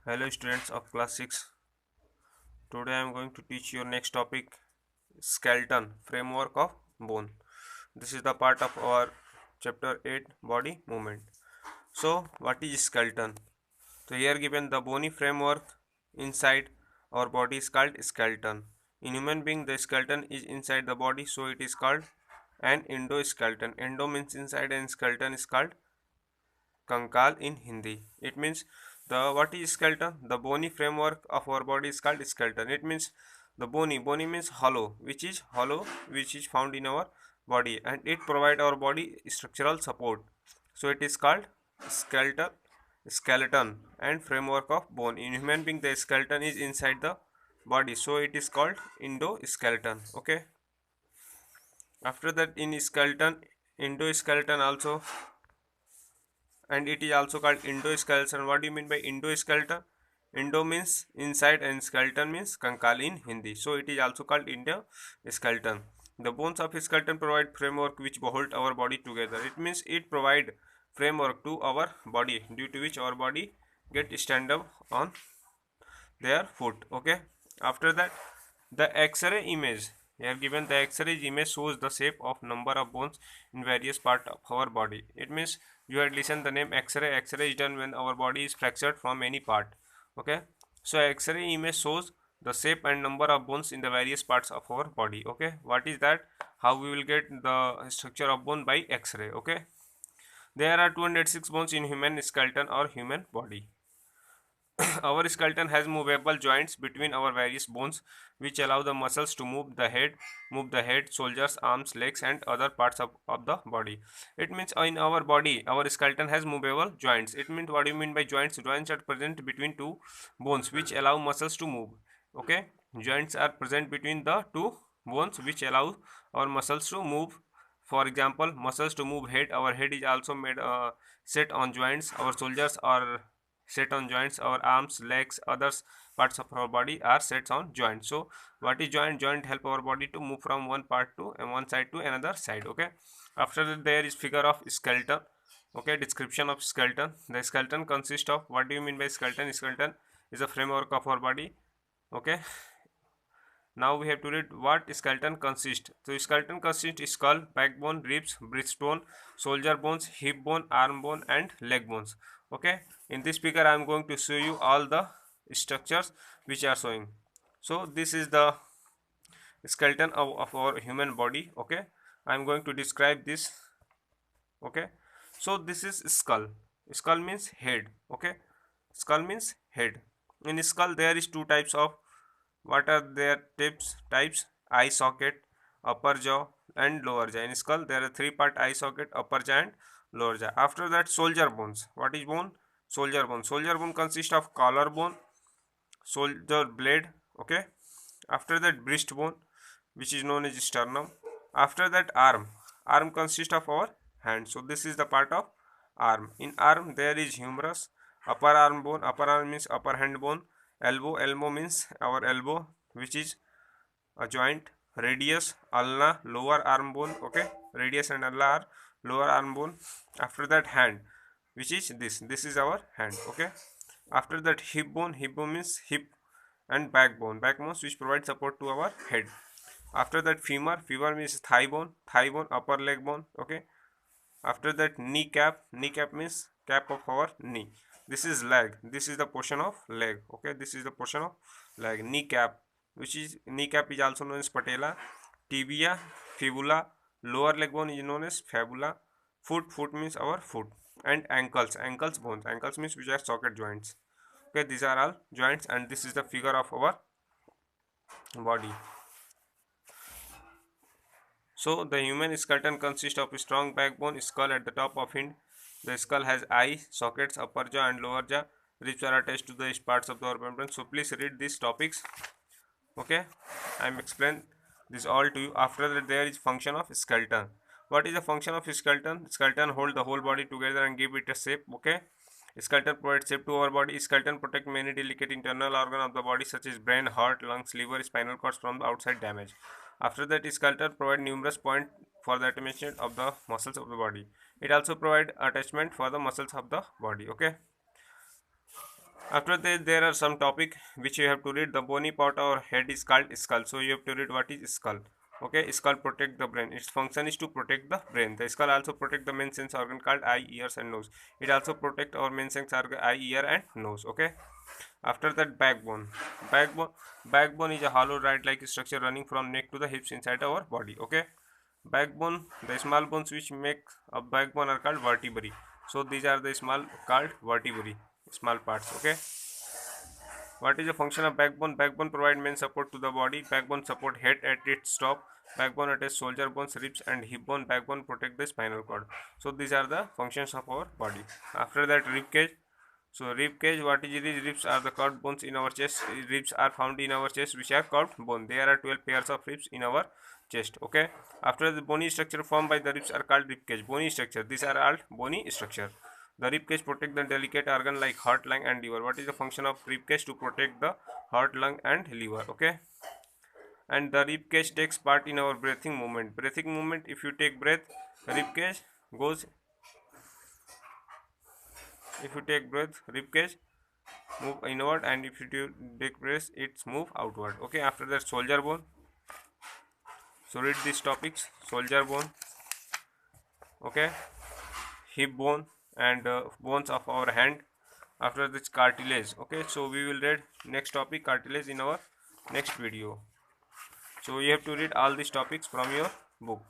Hello students of class 6. Today I am going to teach your next topic, skeleton framework of bone. This is the part of our chapter 8, body movement. So what is skeleton? So here given the bony framework inside our body is called skeleton. In human being the skeleton is inside the body, so it is called an endoskeleton. Endo means inside and skeleton is called कंकाल in Hindi. It means the what is skeleton? The bony framework of our body is called skeleton. It means the bony means hollow, which is found in our body, and it provide our body structural support. So it is called skeleton and framework of bone. In human being the skeleton is inside the body, so it is called endoskeleton. Okay. After that in skeleton, endoskeleton also, and it is also called endoskeleton. What do you mean by endoskeleton? Endo means inside and skeleton means kankal in Hindi. So it is also called endoskeleton. The bones of skeleton provide framework which hold our body together. It means it provide framework to our body, due to which our body get stand up on their foot. Okay. After that, the X-ray image. Here given the X-ray image shows the shape of number of bones in various part of our body. It means you had listened the name X-ray. X-ray is done when our body is fractured from any part. Okay. So X-ray image shows the shape and number of bones in the various parts of our body. Okay. What is that? How we will get the structure of bone by X-ray. Okay. There are 206 bones in human skeleton or human body. Our skeleton has movable joints between our various bones which allow the muscles to move the head, shoulders, arms, legs and other parts of the body. It means in our body, our skeleton has movable joints. It means what do you mean by joints? Joints are present between two bones which allow muscles to move. Okay, joints are present between the two bones which allow our muscles to move. For example, muscles to move head. Our head is also made set on joints. Our shoulders are set on joints. Our arms, legs, others parts of our body are set on joints. So what is joint? Joint help our body to move from one part to one side to another side. Okay. After that there is figure of skeleton. Okay, description of skeleton. The skeleton consists of, what do you mean by skeleton? Skeleton is a framework of our body. Okay. Now we have to read what skeleton consists. So skeleton consists skull, backbone, ribs, breastbone, shoulder bones, hip bone, arm bone and leg bones. Okay. In this figure I am going to show you all the structures which are showing. So this is the skeleton of our human body. Okay. I am going to describe this. Okay. So this is skull. Skull means head. Okay. Skull means head. In skull there is two types of, what are their types? Eye socket, upper jaw and lower jaw. In skull there are three part: eye socket, upper jaw and lower jaw. After that, shoulder bones. What is bone? Shoulder bone. Shoulder bone consists of collarbone, shoulder blade. Okay. After that, breast bone, which is known as sternum. After that, arm. Arm consists of our hand. So this is the part of arm. In arm there is humerus, upper arm bone. Upper arm means upper hand bone. Elbow means our elbow, which is a joint. Radius, ulna, lower arm bone. Okay, radius and ulna are lower arm bone. After that, hand, which is this is our hand. Okay. After that, hip bone means hip and backbone, which provide support to our head. After that, femur means thigh bone, upper leg bone. Okay. After that, kneecap means cap of our knee. This is leg, this is the portion of leg. Okay, this is the portion of leg. Kneecap, which is kneecap is also known as patella. Tibia, fibula, lower leg bone is known as fibula. Foot means our foot. And ankles bones. Ankles means which are socket joints. Okay, these are all joints, and this is the figure of our body. So the human skeleton consists of a strong backbone, skull at the top of it. The skull has eye sockets, upper jaw and lower jaw. Ribs are attached to the parts of the organ membrane. So please read these topics. Okay, I am explain this all to you. After that, there is function of skeleton. What is the function of skeleton? Skeleton hold the whole body together and give it a shape. Okay. Skeleton provides shape to our body. Skeleton protect many delicate internal organs of the body such as brain, heart, lungs, liver, spinal cords from the outside damage. After that, skeleton provide numerous points for the attachment of the muscles of the body. It also provide attachment for the muscles of the body. Okay. After that, there are some topic which you have to read. The bony part or head is called skull, so you have to read what is skull. Okay, skull protect the brain. Its function is to protect the brain. The skull also protect the main sense organ called eye, ears and nose. It also protect our main sense organ eye, ear and nose. Okay. After that, backbone. Backbone is a hollow rod-like structure running from neck to the hips inside our body. Okay. Backbone, the small bones which make a backbone are called vertebrae. So these are the small called vertebrae, small parts. Okay. What is the function of backbone? Backbone provide main support to the body. Backbone support head at its top. Backbone attach shoulder bones, ribs and hip bone. Backbone protect the spinal cord. So these are the functions of our body. After that, rib cage. So rib cage, what is these? Ribs are the curved bones in our chest. Ribs are found in our chest which are curved bone. There are 12 pairs of ribs in our chest. Okay. After the bony structure formed by the ribs are called rib cage. Bony structure. These are all bony structure. The rib cage protect the delicate organ like heart, lung and liver. What is the function of rib cage? To protect the heart, lung and liver. Okay. And the rib cage takes part in our breathing movement. Breathing movement, if you take breath, rib cage goes. If you take breath, rib cage move inward, and if you take breath, it's move outward. Okay. After that, shoulder bone. So read these topics. Shoulder bone. Okay. Hip bone and bones of our hand. After this, cartilage. Okay, so we will read next topic, cartilage, in our next video. So you have to read all these topics from your book.